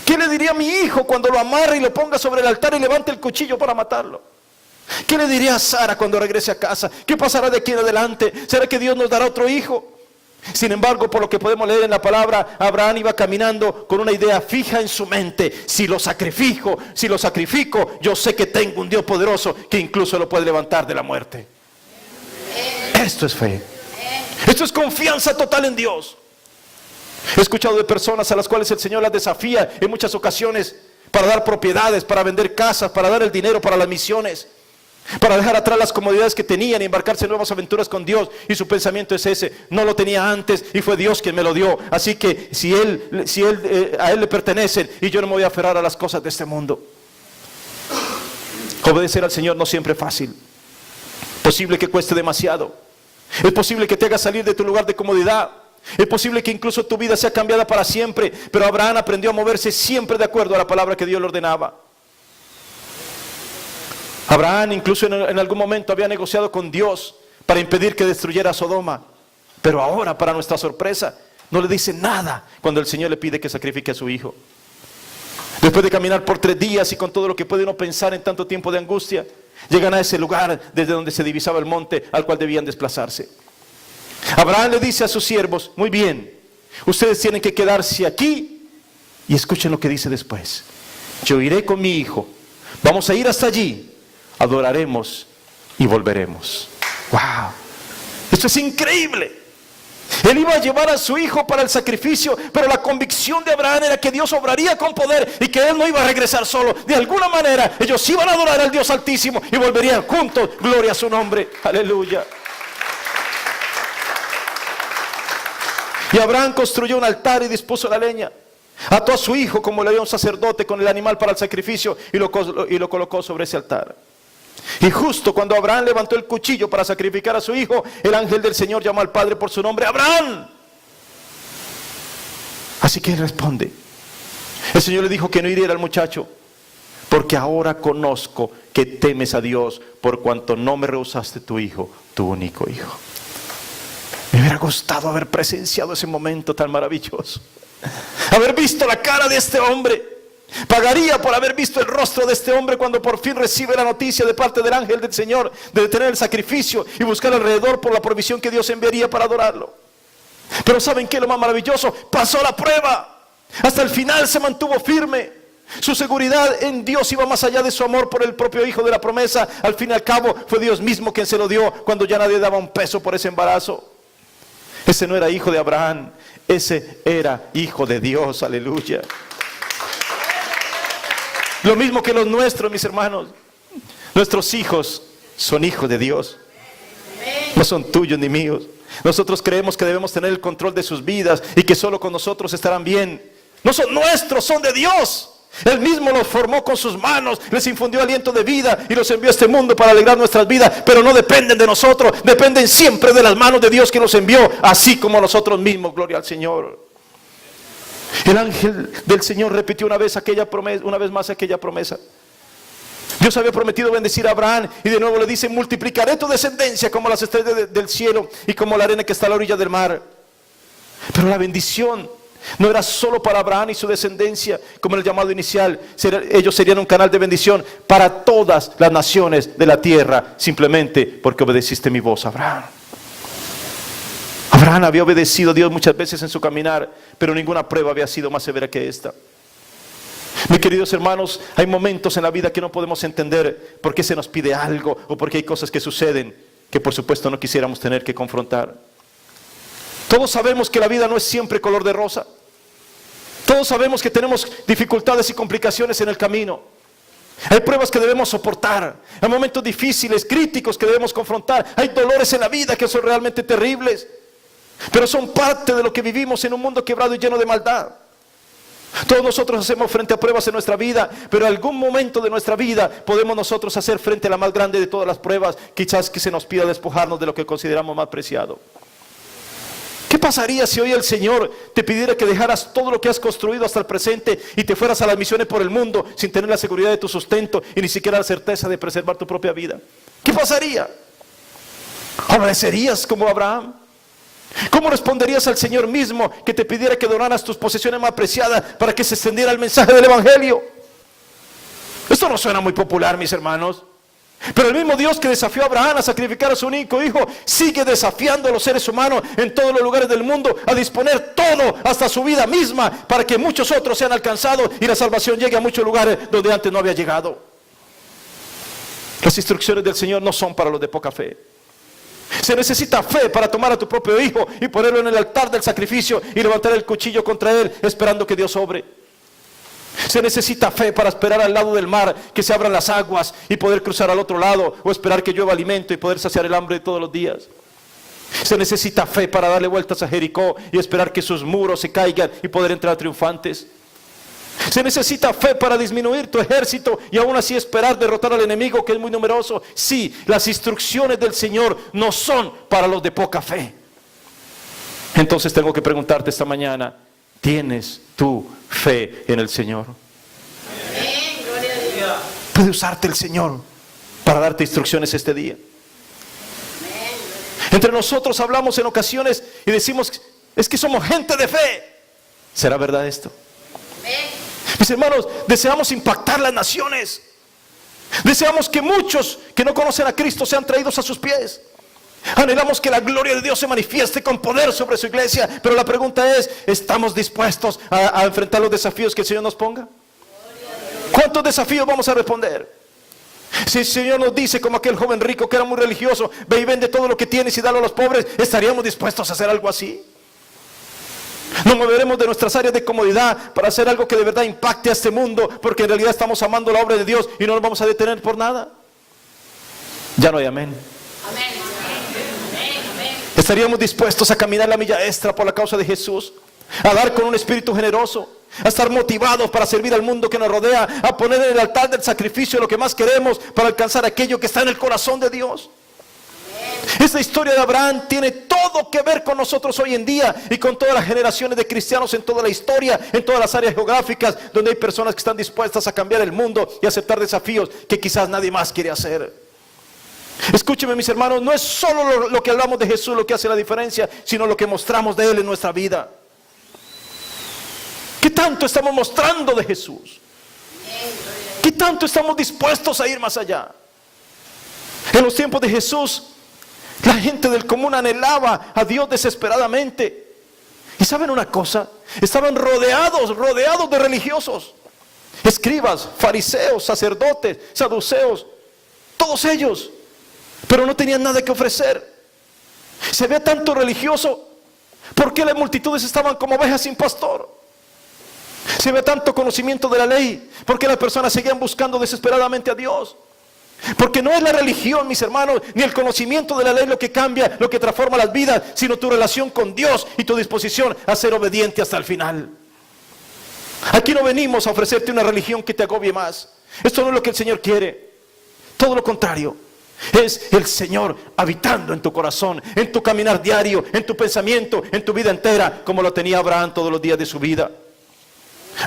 ¿Qué le diría a mi hijo cuando lo amarre y lo ponga sobre el altar y levante el cuchillo para matarlo? ¿Qué le diría a Sara cuando regrese a casa? ¿Qué pasará de aquí en adelante? ¿Será que Dios nos dará otro hijo? Sin embargo, por lo que podemos leer en la palabra, Abraham iba caminando con una idea fija en su mente: si lo sacrifico, yo sé que tengo un Dios poderoso que incluso lo puede levantar de la muerte. Esto es fe. Esto es confianza total en Dios. He escuchado de personas a las cuales el Señor las desafía en muchas ocasiones para dar propiedades, para vender casas, para dar el dinero para las misiones, para dejar atrás las comodidades que tenían y embarcarse en nuevas aventuras con Dios. Y su pensamiento es ese: no lo tenía antes y fue Dios quien me lo dio, así que a Él le pertenecen y yo no me voy a aferrar a las cosas de este mundo. Obedecer al Señor no siempre es fácil. Posible que cueste demasiado. Es posible que te haga salir de tu lugar de comodidad. Es posible que incluso tu vida sea cambiada para siempre. Pero Abraham aprendió a moverse siempre de acuerdo a la palabra que Dios le ordenaba. Abraham incluso en algún momento había negociado con Dios para impedir que destruyera Sodoma. Pero ahora, para nuestra sorpresa, no le dice nada cuando el Señor le pide que sacrifique a su hijo. Después de caminar por 3 días y con todo lo que puede uno pensar en tanto tiempo de angustia, llegan a ese lugar desde donde se divisaba el monte al cual debían desplazarse. Abraham le dice a sus siervos: muy bien, ustedes tienen que quedarse aquí. Y escuchen lo que dice después: yo iré con mi hijo, vamos a ir hasta allí, adoraremos y volveremos. ¡Wow! Esto es increíble. Él iba a llevar a su hijo para el sacrificio, pero la convicción de Abraham era que Dios obraría con poder y que él no iba a regresar solo. De alguna manera ellos iban a adorar al Dios Altísimo y volverían juntos. Gloria a su nombre. Aleluya. Y Abraham construyó un altar y dispuso la leña. Ató a su hijo como le haría un sacerdote con el animal para el sacrificio y lo colocó sobre ese altar. Y justo cuando Abraham levantó el cuchillo para sacrificar a su hijo, el ángel del Señor llamó al padre por su nombre: Abraham. Así que él responde. El Señor le dijo que no hiriera al muchacho, porque ahora conozco que temes a Dios, por cuanto no me rehusaste tu hijo, tu único hijo. Me hubiera gustado haber presenciado ese momento tan maravilloso, haber visto la cara de este hombre. Pagaría por haber visto el rostro de este hombre cuando por fin recibe la noticia de parte del ángel del Señor de detener el sacrificio y buscar alrededor por la provisión que Dios enviaría para adorarlo. Pero ¿saben qué es lo más maravilloso? Pasó la prueba. Hasta el final se mantuvo firme. Su seguridad en Dios iba más allá de su amor por el propio hijo de la promesa. Al fin y al cabo fue Dios mismo quien se lo dio cuando ya nadie daba un peso por ese embarazo. Ese no era hijo de Abraham, ese era hijo de Dios. Aleluya. Lo mismo que los nuestros, mis hermanos. Nuestros hijos son hijos de Dios. No son tuyos ni míos. Nosotros creemos que debemos tener el control de sus vidas y que solo con nosotros estarán bien. No son nuestros, son de Dios. Él mismo los formó con sus manos, les infundió aliento de vida y los envió a este mundo para alegrar nuestras vidas. Pero no dependen de nosotros, dependen siempre de las manos de Dios que los envió, así como nosotros mismos. Gloria al Señor. El ángel del Señor repitió una vez más aquella promesa. Dios había prometido bendecir a Abraham y de nuevo le dice: multiplicaré tu descendencia como las estrellas del cielo y como la arena que está a la orilla del mar. Pero la bendición no era solo para Abraham y su descendencia, como en el llamado inicial. Ellos serían un canal de bendición para todas las naciones de la tierra, simplemente porque obedeciste mi voz, Abraham. Abraham había obedecido a Dios muchas veces en su caminar, pero ninguna prueba había sido más severa que esta. Mis queridos hermanos, hay momentos en la vida que no podemos entender por qué se nos pide algo o por qué hay cosas que suceden que por supuesto no quisiéramos tener que confrontar. Todos sabemos que la vida no es siempre color de rosa. Todos sabemos que tenemos dificultades y complicaciones en el camino. Hay pruebas que debemos soportar. Hay momentos difíciles, críticos que debemos confrontar. Hay dolores en la vida que son realmente terribles, pero son parte de lo que vivimos en un mundo quebrado y lleno de maldad. Todos nosotros hacemos frente a pruebas en nuestra vida, pero en algún momento de nuestra vida podemos nosotros hacer frente a la más grande de todas las pruebas, quizás que se nos pida despojarnos de lo que consideramos más preciado. ¿Qué pasaría si hoy el Señor te pidiera que dejaras todo lo que has construido hasta el presente y te fueras a las misiones por el mundo sin tener la seguridad de tu sustento y ni siquiera la certeza de preservar tu propia vida? ¿Qué pasaría? ¿Obedecerías como Abraham? ¿Cómo responderías al Señor mismo que te pidiera que donaras tus posesiones más preciadas para que se extendiera el mensaje del Evangelio? Esto no suena muy popular, mis hermanos, pero el mismo Dios que desafió a Abraham a sacrificar a su único hijo sigue desafiando a los seres humanos en todos los lugares del mundo a disponer todo, hasta su vida misma, para que muchos otros sean alcanzados y la salvación llegue a muchos lugares donde antes no había llegado. Las instrucciones del Señor no son para los de poca fe. Se necesita fe para tomar a tu propio hijo y ponerlo en el altar del sacrificio y levantar el cuchillo contra él esperando que Dios obre. Se necesita fe para esperar al lado del mar que se abran las aguas y poder cruzar al otro lado, o esperar que llueva alimento y poder saciar el hambre de todos los días. Se necesita fe para darle vueltas a Jericó y esperar que sus muros se caigan y poder entrar triunfantes. Se necesita fe para disminuir tu ejército y aún así esperar derrotar al enemigo, que es muy numeroso. Sí, las instrucciones del Señor no son para los de poca fe. Entonces tengo que preguntarte esta mañana: ¿tienes tu fe en el Señor? Amén, gloria a Dios. ¿Puede usarte el Señor para darte instrucciones este día? Entre nosotros hablamos en ocasiones y decimos: es que somos gente de fe. ¿Será verdad esto? Amén. Mis hermanos, deseamos impactar las naciones. Deseamos que muchos que no conocen a Cristo sean traídos a sus pies. Anhelamos que la gloria de Dios se manifieste con poder sobre su iglesia. Pero la pregunta es: ¿estamos dispuestos a enfrentar los desafíos que el Señor nos ponga? ¿Cuántos desafíos vamos a responder? Si el Señor nos dice, como aquel joven rico que era muy religioso: ve y vende todo lo que tienes y dalo a los pobres, ¿estaríamos dispuestos a hacer algo así? Nos moveremos de nuestras áreas de comodidad para hacer algo que de verdad impacte a este mundo, porque en realidad estamos amando la obra de Dios y no nos vamos a detener por nada. Ya no hay amén. Amén. Amén. Amén. ¿Estaríamos dispuestos a caminar la milla extra por la causa de Jesús? A dar con un espíritu generoso, a estar motivados para servir al mundo que nos rodea, a poner en el altar del sacrificio lo que más queremos para alcanzar aquello que está en el corazón de Dios. Esta historia de Abraham tiene todo que ver con nosotros hoy en día y con todas las generaciones de cristianos en toda la historia, en todas las áreas geográficas donde hay personas que están dispuestas a cambiar el mundo y aceptar desafíos que quizás nadie más quiere hacer. Escúcheme, mis hermanos, no es solo lo que hablamos de Jesús lo que hace la diferencia, sino lo que mostramos de Él en nuestra vida. ¿Qué tanto estamos mostrando de Jesús? ¿Qué tanto estamos dispuestos a ir más allá? En los tiempos de Jesús, la gente del común anhelaba a Dios desesperadamente. Y ¿saben una cosa? Estaban rodeados de religiosos, escribas, fariseos, sacerdotes, saduceos, todos ellos, pero no tenían nada que ofrecer. Se ve tanto religioso, ¿por qué las multitudes estaban como ovejas sin pastor? Se ve tanto conocimiento de la ley, ¿por qué las personas seguían buscando desesperadamente a Dios? Porque no es la religión, mis hermanos, ni el conocimiento de la ley lo que cambia, lo que transforma las vidas, sino tu relación con Dios y tu disposición a ser obediente hasta el final. Aquí no venimos a ofrecerte una religión que te agobie más. Esto no es lo que el Señor quiere. Todo lo contrario. Es el Señor habitando en tu corazón, en tu caminar diario, en tu pensamiento, en tu vida entera, como lo tenía Abraham todos los días de su vida.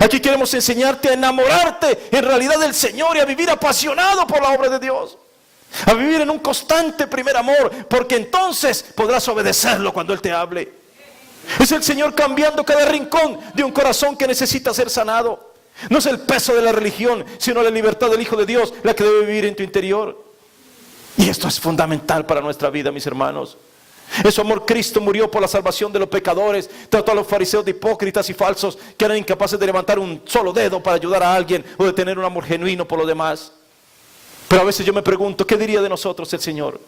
Aquí queremos enseñarte a enamorarte en realidad del Señor y a vivir apasionado por la obra de Dios. A vivir en un constante primer amor, porque entonces podrás obedecerlo cuando Él te hable. Es el Señor cambiando cada rincón de un corazón que necesita ser sanado. No es el peso de la religión, sino la libertad del Hijo de Dios la que debe vivir en tu interior. Y esto es fundamental para nuestra vida, mis hermanos. En su amor Cristo murió por la salvación de los pecadores. Trató a los fariseos de hipócritas y falsos que eran incapaces de levantar un solo dedo para ayudar a alguien o de tener un amor genuino por los demás. Pero a veces yo me pregunto, ¿qué diría de nosotros el Señor?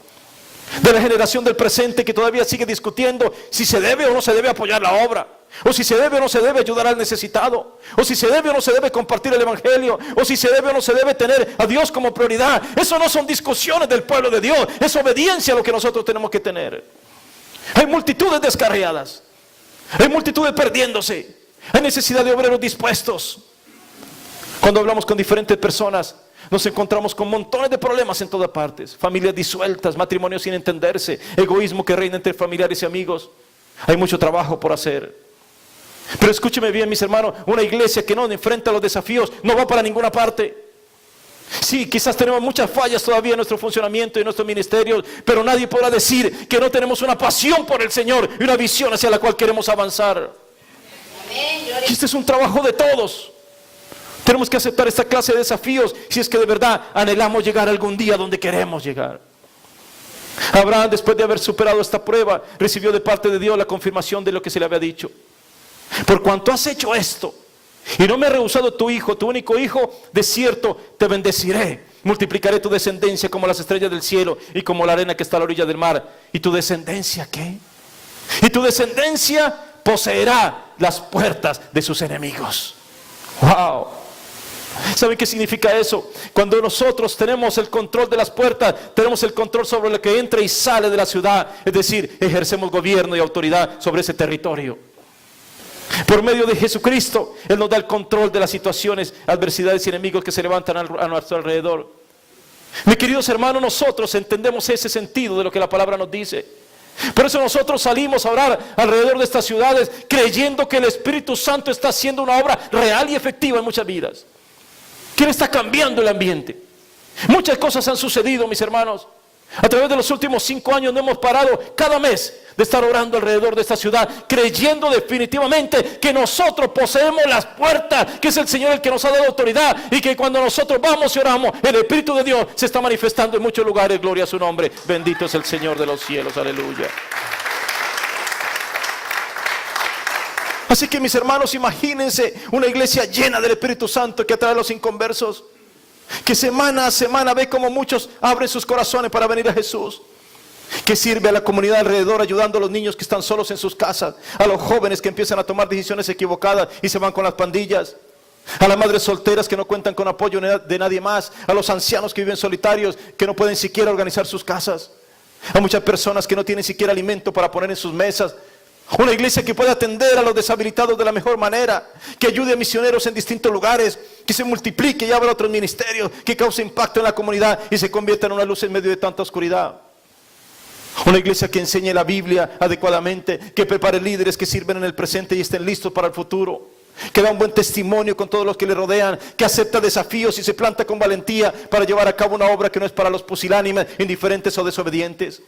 De la generación del presente que todavía sigue discutiendo si se debe o no se debe apoyar la obra, o si se debe o no se debe ayudar al necesitado, o si se debe o no se debe compartir el evangelio, o si se debe o no se debe tener a Dios como prioridad. Eso no son discusiones del pueblo de Dios, es obediencia a lo que nosotros tenemos que tener. Hay multitudes descarriadas, hay multitudes perdiéndose, hay necesidad de obreros dispuestos. Cuando hablamos con diferentes personas, nos encontramos con montones de problemas en todas partes. Familias disueltas, matrimonios sin entenderse, egoísmo que reina entre familiares y amigos. Hay mucho trabajo por hacer. Pero escúcheme bien, mis hermanos, una iglesia que no enfrenta los desafíos no va para ninguna parte. Sí, quizás tenemos muchas fallas todavía en nuestro funcionamiento y en nuestro ministerio, pero nadie podrá decir que no tenemos una pasión por el Señor y una visión hacia la cual queremos avanzar. Y este es un trabajo de todos. Tenemos que aceptar esta clase de desafíos si es que de verdad anhelamos llegar algún día donde queremos llegar. Abraham, después de haber superado esta prueba, recibió de parte de Dios la confirmación de lo que se le había dicho. Por cuanto has hecho esto y no me has rehusado tu hijo, tu único hijo, de cierto te bendeciré. Multiplicaré tu descendencia como las estrellas del cielo y como la arena que está a la orilla del mar. ¿Y tu descendencia qué? Y tu descendencia poseerá las puertas de sus enemigos. ¡Wow! ¿Saben qué significa eso? Cuando nosotros tenemos el control de las puertas, tenemos el control sobre lo que entra y sale de la ciudad. Es decir, ejercemos gobierno y autoridad sobre ese territorio. Por medio de Jesucristo, Él nos da el control de las situaciones, adversidades y enemigos que se levantan a nuestro alrededor. Mis queridos hermanos, nosotros entendemos ese sentido de lo que la palabra nos dice. Por eso nosotros salimos a orar alrededor de estas ciudades creyendo que el Espíritu Santo está haciendo una obra real y efectiva en muchas vidas. Que Él está cambiando el ambiente. Muchas cosas han sucedido, mis hermanos. A través de los últimos 5 años no hemos parado cada mes de estar orando alrededor de esta ciudad, creyendo definitivamente que nosotros poseemos las puertas, que es el Señor el que nos ha dado autoridad, y que cuando nosotros vamos y oramos, el Espíritu de Dios se está manifestando en muchos lugares. Gloria a su nombre. Bendito es el Señor de los cielos. Aleluya. Así que, mis hermanos, imagínense una iglesia llena del Espíritu Santo que atrae a los inconversos, que semana a semana ve como muchos abren sus corazones para venir a Jesús, que sirve a la comunidad alrededor ayudando a los niños que están solos en sus casas, a los jóvenes que empiezan a tomar decisiones equivocadas y se van con las pandillas, a las madres solteras que no cuentan con apoyo de nadie más, a los ancianos que viven solitarios, que no pueden siquiera organizar sus casas. Hay muchas personas que no tienen siquiera alimento para poner en sus mesas. Una iglesia que pueda atender a los deshabilitados de la mejor manera, que ayude a misioneros en distintos lugares, que se multiplique y abra otros ministerios, que cause impacto en la comunidad y se convierta en una luz en medio de tanta oscuridad. Una iglesia que enseñe la Biblia adecuadamente, que prepare líderes que sirven en el presente y estén listos para el futuro, que da un buen testimonio con todos los que le rodean, que acepta desafíos y se planta con valentía para llevar a cabo una obra que no es para los pusilánimes, indiferentes o desobedientes.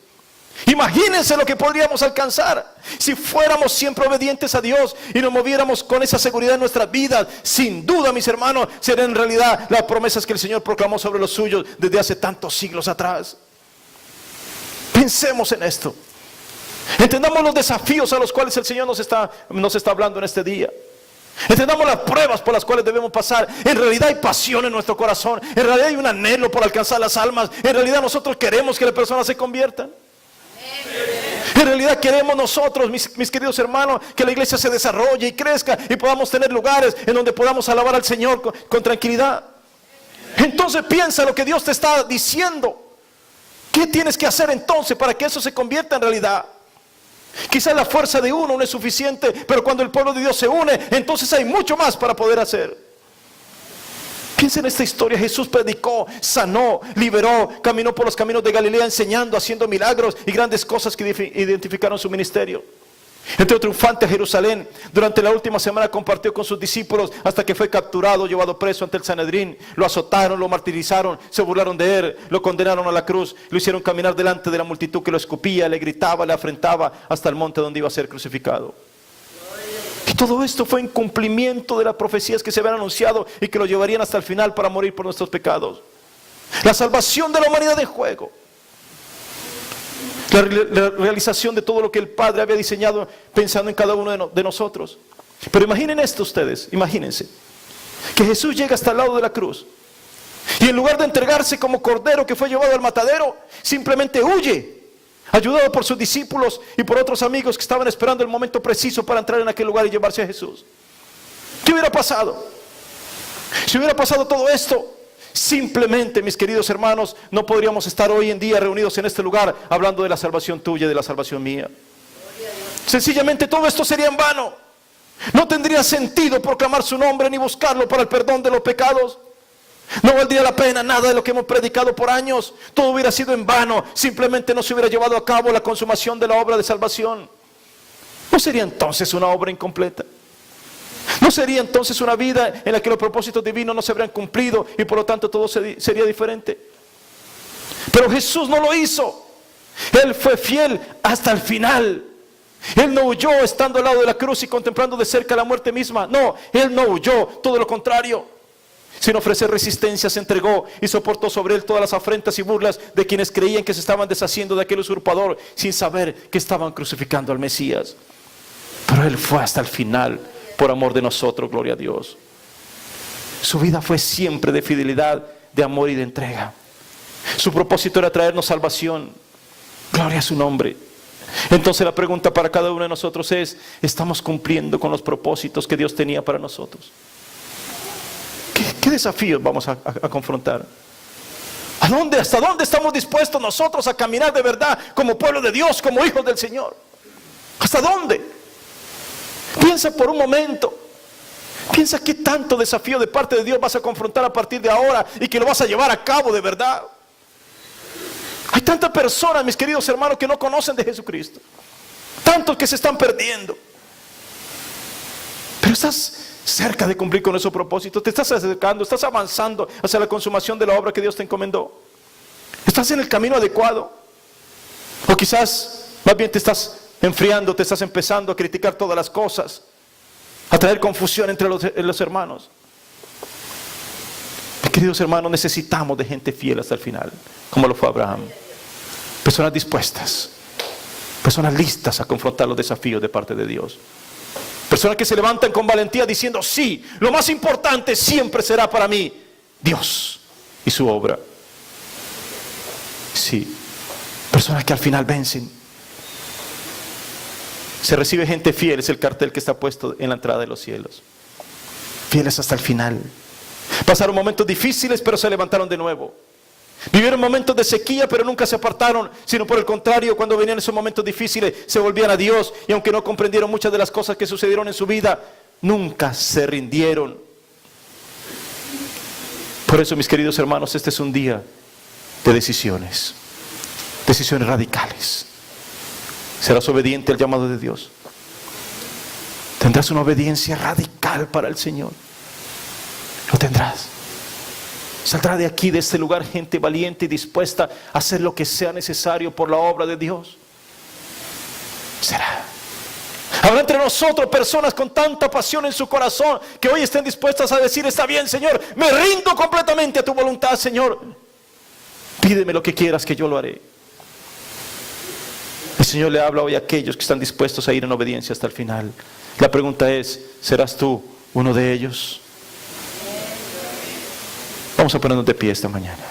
Imagínense lo que podríamos alcanzar si fuéramos siempre obedientes a Dios y nos moviéramos con esa seguridad en nuestras vidas. Sin duda, mis hermanos, serán en realidad las promesas que el Señor proclamó sobre los suyos desde hace tantos siglos atrás. Pensemos en esto. Entendamos los desafíos a los cuales el Señor nos está hablando en este día. Entendamos las pruebas por las cuales debemos pasar. En realidad hay pasión en nuestro corazón. En realidad hay un anhelo por alcanzar las almas. En realidad nosotros queremos que las personas se conviertan. En realidad queremos nosotros, mis queridos hermanos, que la iglesia se desarrolle y crezca y podamos tener lugares en donde podamos alabar al Señor con tranquilidad. Entonces piensa lo que Dios te está diciendo. ¿Qué tienes que hacer entonces para que eso se convierta en realidad? Quizás la fuerza de uno no es suficiente, pero cuando el pueblo de Dios se une, entonces hay mucho más para poder hacer. Piensa en esta historia. Jesús predicó, sanó, liberó, caminó por los caminos de Galilea enseñando, haciendo milagros y grandes cosas que identificaron su ministerio. Entró triunfante a Jerusalén. Durante la última semana compartió con sus discípulos hasta que fue capturado, llevado preso ante el Sanedrín. Lo azotaron, lo martirizaron, se burlaron de él, lo condenaron a la cruz, lo hicieron caminar delante de la multitud que lo escupía, le gritaba, le afrentaba hasta el monte donde iba a ser crucificado. Y todo esto fue en cumplimiento de las profecías que se habían anunciado y que lo llevarían hasta el final para morir por nuestros pecados. La salvación de la humanidad en juego. La realización de todo lo que el Padre había diseñado pensando en cada uno de nosotros. Pero imaginen esto ustedes, imagínense que Jesús llega hasta el lado de la cruz y en lugar de entregarse como cordero que fue llevado al matadero, simplemente huye, ayudado por sus discípulos y por otros amigos que estaban esperando el momento preciso para entrar en aquel lugar y llevarse a Jesús. ¿Qué hubiera pasado? Si hubiera pasado todo esto, simplemente, mis queridos hermanos, no podríamos estar hoy en día reunidos en este lugar hablando de la salvación tuya y de la salvación mía. Sencillamente todo esto sería en vano. No tendría sentido proclamar su nombre ni buscarlo para el perdón de los pecados. No valdría la pena nada de lo que hemos predicado por años. Todo hubiera sido en vano. Simplemente no se hubiera llevado a cabo la consumación de la obra de salvación. ¿No sería entonces una obra incompleta? ¿No sería entonces una vida en la que los propósitos divinos no se habrían cumplido y por lo tanto todo sería diferente? Pero Jesús no lo hizo. Él fue fiel hasta el final. Él no huyó estando al lado de la cruz y contemplando de cerca la muerte misma. No, Él no huyó, todo lo contrario. Sin ofrecer resistencia se entregó y soportó sobre Él todas las afrentas y burlas de quienes creían que se estaban deshaciendo de aquel usurpador sin saber que estaban crucificando al Mesías. Pero Él fue hasta el final por amor de nosotros, gloria a Dios. Su vida fue siempre de fidelidad, de amor y de entrega. Su propósito era traernos salvación. Gloria a su nombre. Entonces la pregunta para cada uno de nosotros es: ¿estamos cumpliendo con los propósitos que Dios tenía para nosotros? ¿Qué desafíos vamos a confrontar? ¿Hasta dónde estamos dispuestos nosotros a caminar de verdad como pueblo de Dios, como hijos del Señor? ¿Hasta dónde? Piensa por un momento. Piensa qué tanto desafío de parte de Dios vas a confrontar a partir de ahora y que lo vas a llevar a cabo de verdad. Hay tantas personas, mis queridos hermanos, que no conocen de Jesucristo. Tantos que se están perdiendo. Pero estás cerca de cumplir con esos propósitos. Te estás acercando, estás avanzando hacia la consumación de la obra que Dios te encomendó. Estás en el camino adecuado. O quizás más bien te estás enfriando, te estás empezando a criticar todas las cosas, a traer confusión entre los hermanos. Mis queridos hermanos, necesitamos de gente fiel hasta el final, como lo fue Abraham. Personas dispuestas, personas listas a confrontar los desafíos de parte de Dios. Personas que se levantan con valentía diciendo: sí, lo más importante siempre será para mí Dios y su obra. Sí, personas que al final vencen. Se recibe gente fiel, es el cartel que está puesto en la entrada de los cielos. Fieles hasta el final. Pasaron momentos difíciles, pero se levantaron de nuevo. Vivieron momentos de sequía, pero nunca se apartaron, sino por el contrario, cuando venían esos momentos difíciles, se volvían a Dios. Y aunque no comprendieron muchas de las cosas que sucedieron en su vida, nunca se rindieron. Por eso, mis queridos hermanos, este es un día de decisiones. Decisiones radicales. ¿Serás obediente al llamado de Dios? ¿Tendrás una obediencia radical para el Señor? Lo tendrás. Saldrá de aquí, de este lugar, gente valiente y dispuesta a hacer lo que sea necesario por la obra de Dios. Será. Habrá entre nosotros personas con tanta pasión en su corazón que hoy estén dispuestas a decir: está bien, Señor, me rindo completamente a tu voluntad, Señor. Pídeme lo que quieras, que yo lo haré. El Señor le habla hoy a aquellos que están dispuestos a ir en obediencia hasta el final. La pregunta es: ¿serás tú uno de ellos? Vamos a ponernos de pie esta mañana.